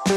Hey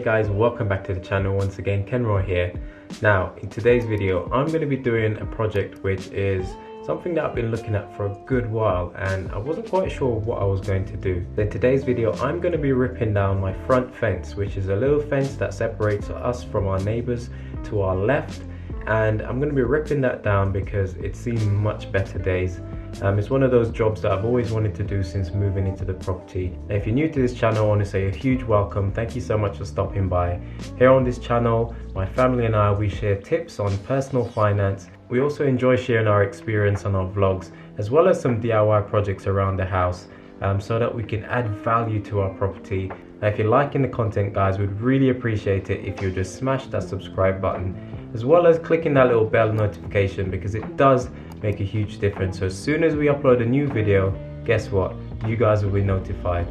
guys, welcome back to the channel once again. Kenroy here. Now in today's video I'm going to be doing a project which is something that I've been looking at for a good while and I wasn't quite sure what I was going to do. In today's video I'm going to be ripping down my front fence, which is a little fence that separates us from our neighbours to our left, and I'm going to be ripping that down because it's seen much better days. It's one of those jobs that I've always wanted to do since moving into the property. Now, if you're new to this channel, I want to say a huge welcome. Thank you so much for stopping by. Here on this channel, my family and I, we share tips on personal finance. We also enjoy sharing our experience on our vlogs, as well as some DIY projects around the house, so that we can add value to our property. Now, if you're liking the content, guys, we'd really appreciate it if you just smash that subscribe button, as well as clicking that little bell notification, because it does make a huge difference. So as soon as we upload a new video, guess what? You guys will be notified.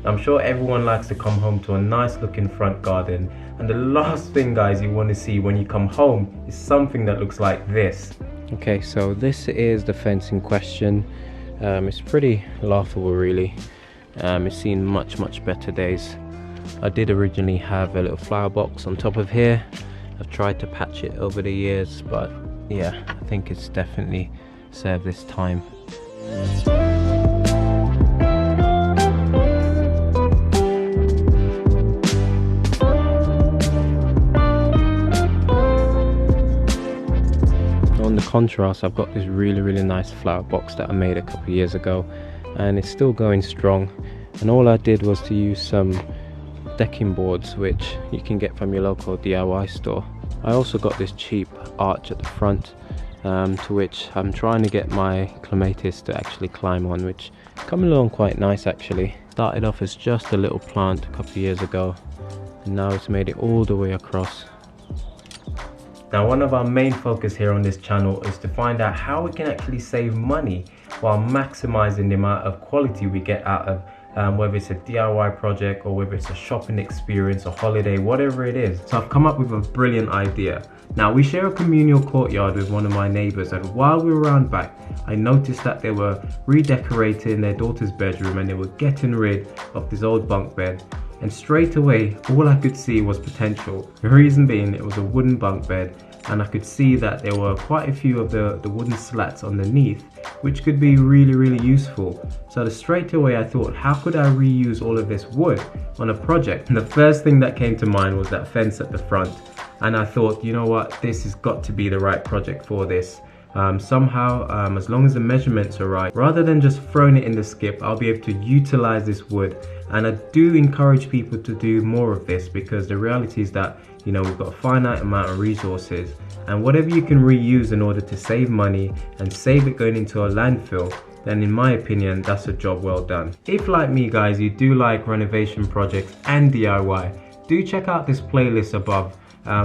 I'm sure everyone likes to come home to a nice looking front garden, and the last thing, guys, you want to see when you come home is something that looks like this. Okay, so this is the fence in question. It's pretty laughable, really. It's seen much better days. I did originally have a little flower box on top of here. I've tried to patch it over the years, but yeah, I think it's definitely served this time. On the contrast, I've got this really nice flower box that I made a couple of years ago, and it's still going strong. And all I did was to use some decking boards, which you can get from your local DIY store. I also got this cheap arch at the front, to which I'm trying to get my clematis to actually climb on, which is coming along quite nice actually. Started off as just a little plant a couple of years ago, and now it's made it all the way across. Now, one of our main focus here on this channel is to find out how we can actually save money while maximizing the amount of quality we get out of whether it's a DIY project or whether it's a shopping experience, a holiday, whatever it is. So I've come up with a brilliant idea. Now, we share a communal courtyard with one of my neighbours, and while we were around back, I noticed that they were redecorating their daughter's bedroom and they were getting rid of this old bunk bed. And straight away, all I could see was potential. The reason being, it was a wooden bunk bed, and I could see that there were quite a few of the wooden slats underneath, which could be really useful. So straight away I thought, how could I reuse all of this wood on a project? And the first thing that came to mind was that fence at the front, and I thought, you know what, this has got to be the right project for this. Somehow, as long as the measurements are right, rather than just throwing it in the skip, I'll be able to utilize this wood. And I do encourage people to do more of this, because the reality is that, you know, we've got a finite amount of resources, and whatever you can reuse in order to save money and save it going into a landfill, then in my opinion, that's a job well done. If, like me, guys, you do like renovation projects and DIY, do check out this playlist above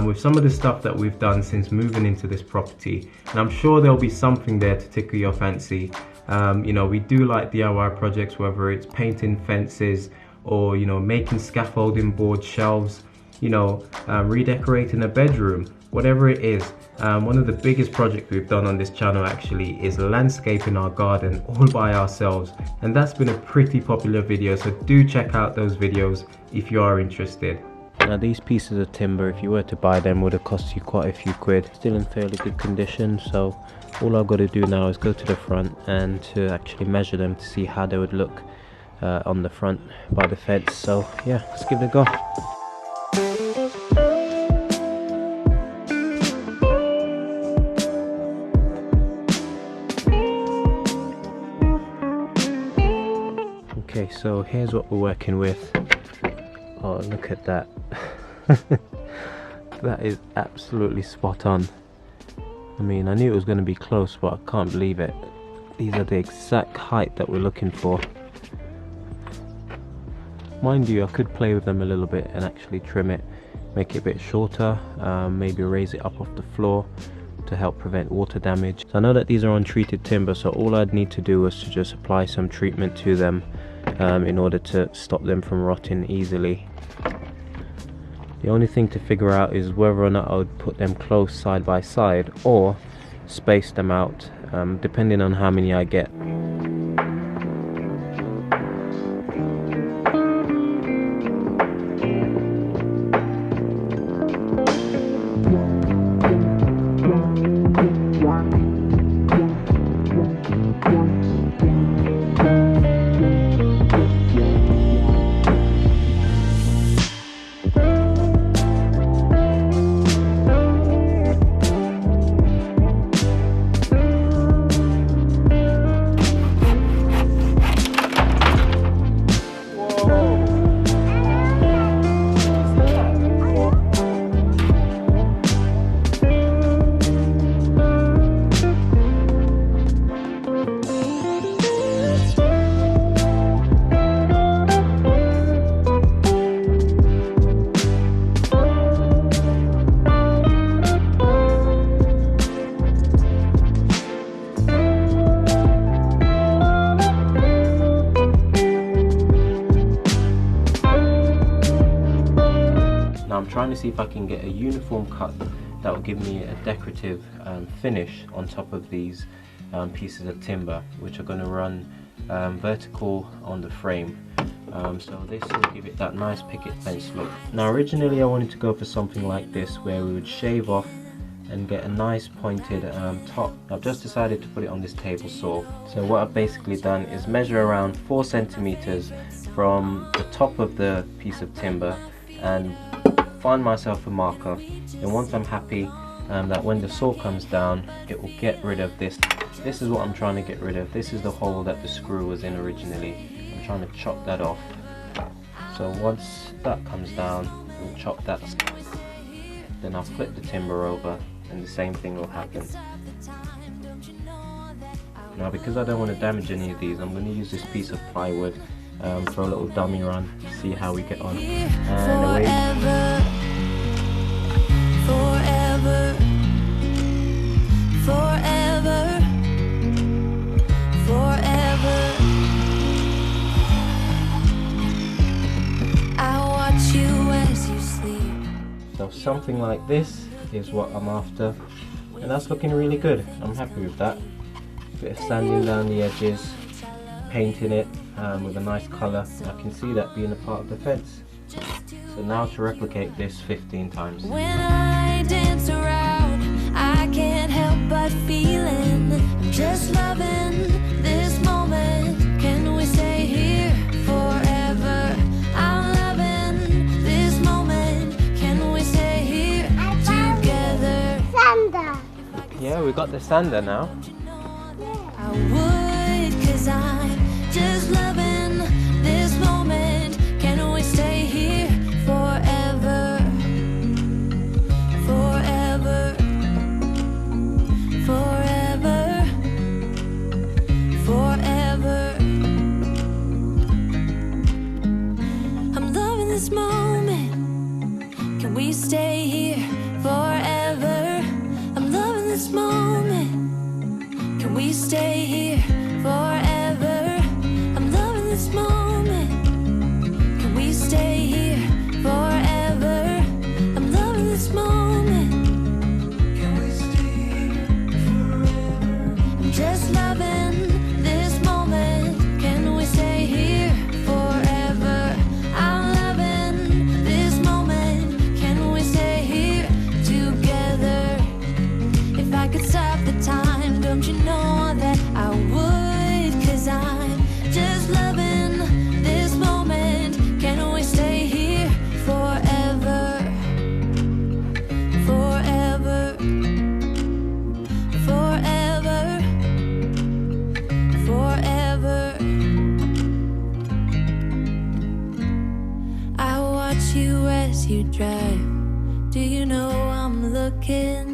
with some of the stuff that we've done since moving into this property, and I'm sure there'll be something there to tickle your fancy. You know, we do like DIY projects, whether it's painting fences or, you know, making scaffolding board shelves, you know, redecorating a bedroom, whatever it is. One of the biggest projects we've done on this channel actually is landscaping our garden all by ourselves, and that's been a pretty popular video, so do check out those videos if you are interested. Now, these pieces of timber, if you were to buy them, would have cost you quite a few quid. Still in fairly good condition, so all I've got to do now is go to the front and to actually measure them to see how they would look on the front by the fence. So yeah, let's give it a go. Okay, so here's what we're working with. Oh, look at that. That is absolutely spot on. I mean, I knew it was going to be close, but I can't believe it. These are the exact height that we're looking for. Mind you, I could play with them a little bit and actually trim it, make it a bit shorter, maybe raise it up off the floor to help prevent water damage. So I know that these are untreated timber, so all I'd need to do was to just apply some treatment to them in order to stop them from rotting easily. The only thing to figure out is whether or not I would put them close side by side or space them out, depending on how many I get. I'm trying to see if I can get a uniform cut that will give me a decorative finish on top of these pieces of timber, which are going to run vertical on the frame. So this will give it that nice picket fence look. Now originally I wanted to go for something like this, where we would shave off and get a nice pointed top. I've just decided to put it on this table saw. So what I've basically done is measure around 4 centimeters from the top of the piece of timber and find myself a marker. And once I'm happy that when the saw comes down it will get rid of this. This is what I'm trying to get rid of. This is the hole that the screw was in originally. I'm trying to chop that off. So once that comes down, we'll chop that. Then I'll flip the timber over and the same thing will happen. Now because I don't want to damage any of these, I'm going to use this piece of plywood for a little dummy run to see how we get on. And away. Forever, forever, forever. I watch you as you sleep. So something like this is what I'm after, and that's looking really good. I'm happy with that. A bit of sanding down the edges, painting it with a nice colour. I can see that being a part of the fence. So now to replicate this 15 times. When I dance around, I can't help but feeling, I'm just loving this moment. Can we stay here forever? I'm loving this moment. Can we stay here together? Sander. Yeah, we got the sander now. I would, 'cause I'm just loving this moment. Can we stay here forever? Forever, forever, forever. I'm loving this moment. Can we stay here forever? I'm loving this moment. Can we stay here forever? I'm loving this moment. Can we stay here forever? I'm loving this moment. Can we stay here forever? I'm just loving this moment. Can we stay here forever? I'm loving this moment. Can we stay here together? If I could stop the time, don't you know that I would? 'Cause I'm just loving this moment. Can we stay here forever? Forever, forever, forever. I watch you as you drive. Do you know I'm looking?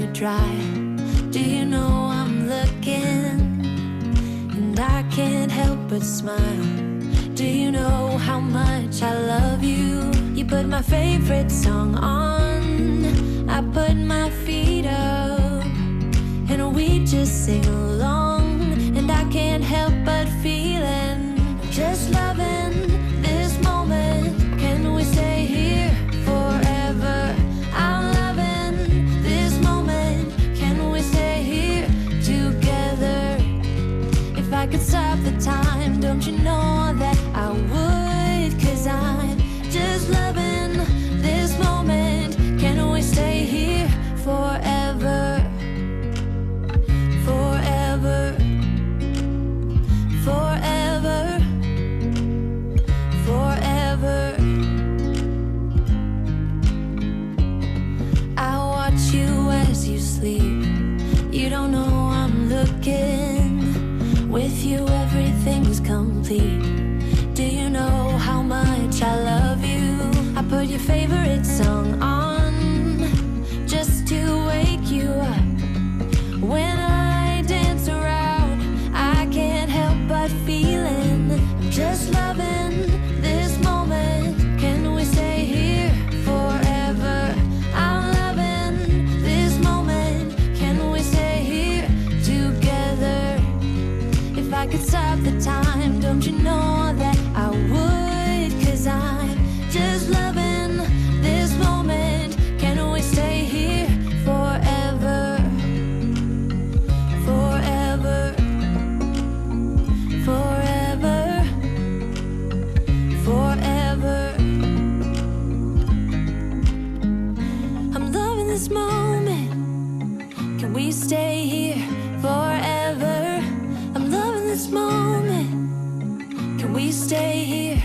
to dry. Do you know I'm looking, and I can't help but smile? Do you know how much I love you? You put my favorite song on, I put my feet up, and we just sing along. And I can't help but feeling, just loving this moment. Can we stay here forever? I'm loving this moment. Can we stay here together? If I could stop the time, don't you know that I would? 'Cause I'm just loving this moment. Can we stay here forever? Forever. Forever. Forever. I watch you as you sleep. You don't know I'm looking. With you everything's complete. Do you know how much I love you? I put your favorite song on just to wake you up. When I dance around, I can't help but feeling, I'm just loving this moment. Can we stay here forever? I'm loving this moment. Can we stay here together? If I could stop the time, don't you know that I would? 'Cause I'm just loving this moment. Can we stay here forever? Forever. Forever. Forever. I'm loving this moment. Can we stay here forever? I'm loving this moment. Can we stay here